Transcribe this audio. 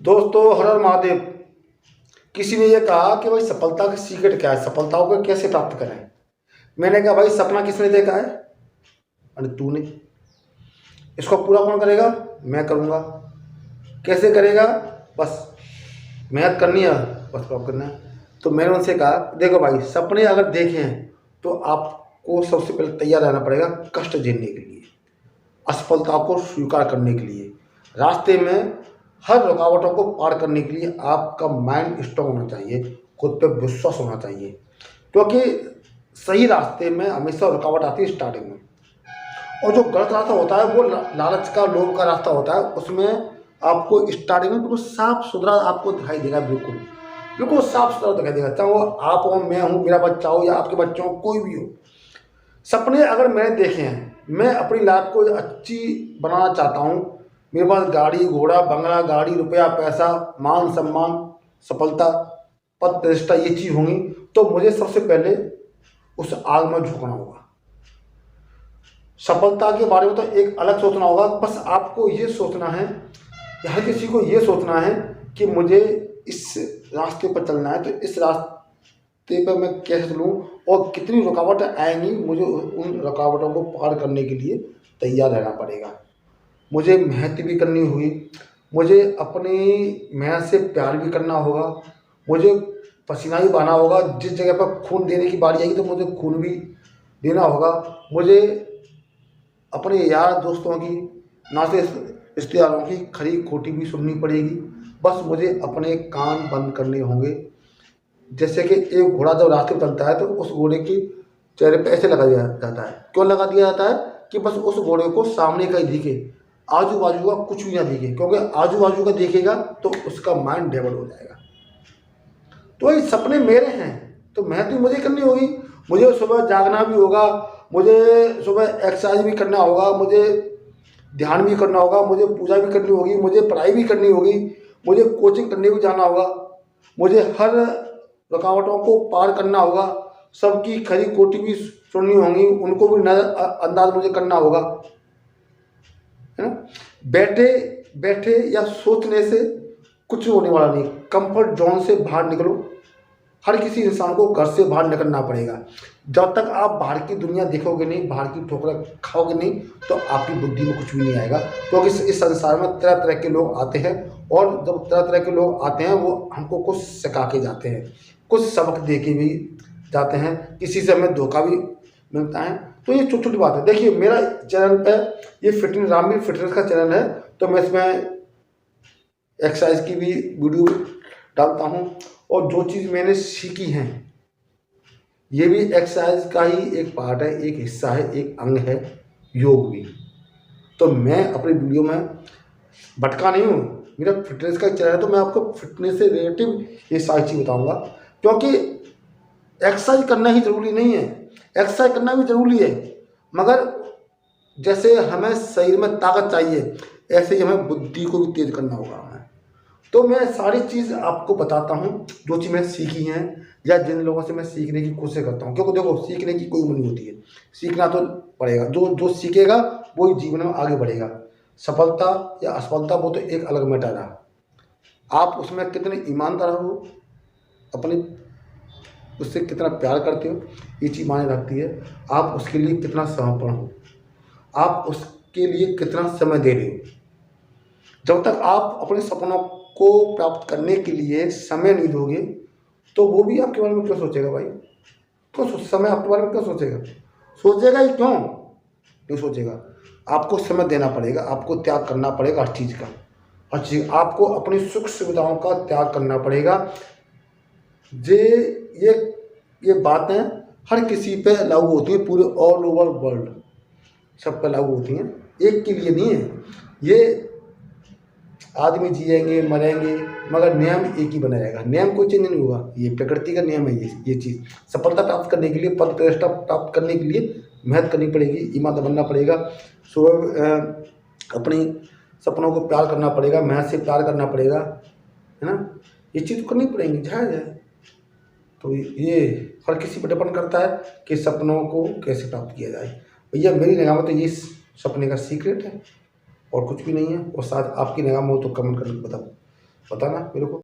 दोस्तों, हर हर महादेव। किसी ने ये कहा कि भाई सफलता का सीक्रेट क्या है, सफलताओं को कैसे प्राप्त करें। मैंने कहा भाई सपना किसने देखा है? अरे तूने। इसको पूरा कौन करेगा? मैं करूँगा। कैसे करेगा? बस मेहनत करनी है, बस प्राप्त करना है। तो मैंने उनसे कहा देखो भाई, सपने अगर देखे हैं तो आपको सबसे पहले तैयार रहना पड़ेगा कष्ट झेलने के लिए, असफलता को स्वीकार करने के लिए। रास्ते में हर रुकावटों को पार करने के लिए आपका माइंड स्ट्रांग होना चाहिए, खुद पे विश्वास होना चाहिए। क्योंकि सही रास्ते में हमेशा रुकावट आती है स्टार्टिंग में, और जो गलत रास्ता होता है वो लालच का, लोभ का रास्ता होता है। उसमें आपको स्टार्टिंग में बिल्कुल साफ सुथरा आपको दिखाई देगा, बिल्कुल बिल्कुल साफ सुथरा दिखाई देगा, चाहे वो आप हो, मैं हूँ, मेरा बच्चा हो या आपके बच्चे हो, कोई भी हो। सपने अगर मैंने देखे हैं, मैं अपनी लाइफ को अच्छी बनाना चाहता हूँ, मेरे पास गाड़ी घोड़ा बंगला, गाड़ी रुपया पैसा, मान सम्मान, सफलता, पद प्रतिष्ठा, ये चीज़ होंगी, तो मुझे सबसे पहले उस आग में झुकना होगा। सफलता के बारे में तो एक अलग सोचना होगा, बस आपको ये सोचना है, हर किसी को ये सोचना है कि मुझे इस रास्ते पर चलना है, तो इस रास्ते पर मैं कैसे चलूँ और कितनी रुकावटें आएंगी, मुझे उन रुकावटों को पार करने के लिए तैयार रहना पड़ेगा। मुझे मेहनत भी करनी हुई, मुझे अपनी मेहनत से प्यार भी करना होगा, मुझे पसीना भी बहाना होगा। जिस जगह पर खून देने की बारी आएगी तो मुझे खून भी देना होगा। मुझे अपने यार दोस्तों की, नाते रिश्तेदारों की खरी खोटी भी सुननी पड़ेगी। बस मुझे अपने कान बंद करने होंगे। जैसे कि एक घोड़ा जब रास्ते पर चलता है तो उस घोड़े के चेहरे पे ऐसे लगा दिया जाता है। क्यों लगा दिया जाता है? कि बस उस घोड़े को सामने का ही दिखे, आजू बाजू का कुछ भी ना दिखे, क्योंकि आजू बाजू का देखेगा तो उसका माइंड डाइवर्ट हो जाएगा। तो ये सपने मेरे हैं तो मेहनत भी मुझे करनी होगी। मुझे सुबह जागना भी होगा, मुझे सुबह एक्सरसाइज भी करना होगा, मुझे ध्यान भी करना होगा, मुझे पूजा भी करनी होगी, मुझे पढ़ाई भी करनी होगी, मुझे कोचिंग करने भी जाना होगा, मुझे हर रुकावटों को पार करना होगा, सबकी खरी खोटी भी सुननी होंगी, उनको भी नज़रअंदाज मुझे करना होगा, है ना। बैठे बैठे या सोचने से कुछ होने वाला नहीं। कंफर्ट जोन से बाहर निकलो। हर किसी इंसान को घर से बाहर निकलना पड़ेगा। जब तक आप बाहर की दुनिया देखोगे नहीं, बाहर की ठोकर खाओगे नहीं, तो आपकी बुद्धि में कुछ भी नहीं आएगा। क्योंकि इस संसार में तरह तरह के लोग आते हैं, और जब तरह तरह के लोग आते हैं वो हमको कुछ सिखा के जाते हैं, कुछ सबक दे के भी जाते हैं, किसी से हमें धोखा भी मिलता है। तो ये छोटी छोटी बात है। देखिए, मेरा चैनल पे ये फिटनेस, रामवीर फिटनेस का चैनल है, तो मैं इसमें एक्सरसाइज की भी वीडियो डालता हूँ, और जो चीज़ मैंने सीखी है, ये भी एक्सरसाइज का ही एक पार्ट है, एक हिस्सा है, एक अंग है, योग भी। तो मैं अपनी वीडियो में भटका नहीं हूँ। मेरा फिटनेस का चैनल है, तो मैं आपको फिटनेस से रिलेटिव ये सारी चीज़ बताऊँगा। क्योंकि एक्सरसाइज करना ही ज़रूरी नहीं है, एक्सरसाइज करना भी ज़रूरी है, मगर जैसे हमें शरीर में ताकत चाहिए, ऐसे ही हमें बुद्धि को भी तेज करना होगा हमें। तो मैं सारी चीज़ आपको बताता हूँ, जो चीज़ मैंने सीखी हैं या जिन लोगों से मैं सीखने की कोशिश करता हूँ। क्योंकि देखो, सीखने की कोई उम्र नहीं होती है, सीखना तो पड़ेगा। जो जो सीखेगा वो ही जीवन में आगे बढ़ेगा। सफलता या असफलता वो तो एक अलग मैटर है। आप उसमें कितने ईमानदार हो, अपने उससे कितना प्यार करते हो, ये चीज़ मायने रखती है। आप उसके लिए कितना समर्पण हो, आप उसके लिए कितना समय दे रहे हो। जब तक आप अपने सपनों को प्राप्त करने के लिए समय नहीं दोगे, तो वो भी आपके बारे में क्यों सोचेगा भाई? समय आपके बारे में क्यों सोचेगा? सोचेगा ही क्यों? नहीं सोचेगा। आपको समय देना पड़ेगा, आपको त्याग करना पड़ेगा हर चीज़ का, हर चीज़। आपको अपनी सुख सुविधाओं का त्याग करना पड़ेगा। ये बातें हर किसी पे लागू होती हैं, पूरे ऑल ओवर वर्ल्ड सब पे लागू होती हैं, एक के लिए नहीं है। ये आदमी जिएंगे मरेंगे, मगर नियम एक ही बना रहेगा, नियम कोई चेंज नहीं होगा। ये प्रकृति का नियम है। ये चीज़ सफलता प्राप्त करने के लिए, पद प्रतिष्ठा प्राप्त करने के लिए मेहनत करनी पड़ेगी, ईमानदार बनना पड़ेगा, सुबह अपनी सपनों को प्यार करना पड़ेगा, मेहनत से प्यार करना पड़ेगा, है ना। ये चीज़ करनी पड़ेगी, जायज़ है। तो ये हर किसी पर डिपेंड करता है कि सपनों को कैसे प्राप्त किया जाए। भैया, मेरी निगाह में तो ये सपने का सीक्रेट है, और कुछ भी नहीं है। और शायद आपकी निगाह में हो तो कमेंट करके बताओ। बताना मेरे को।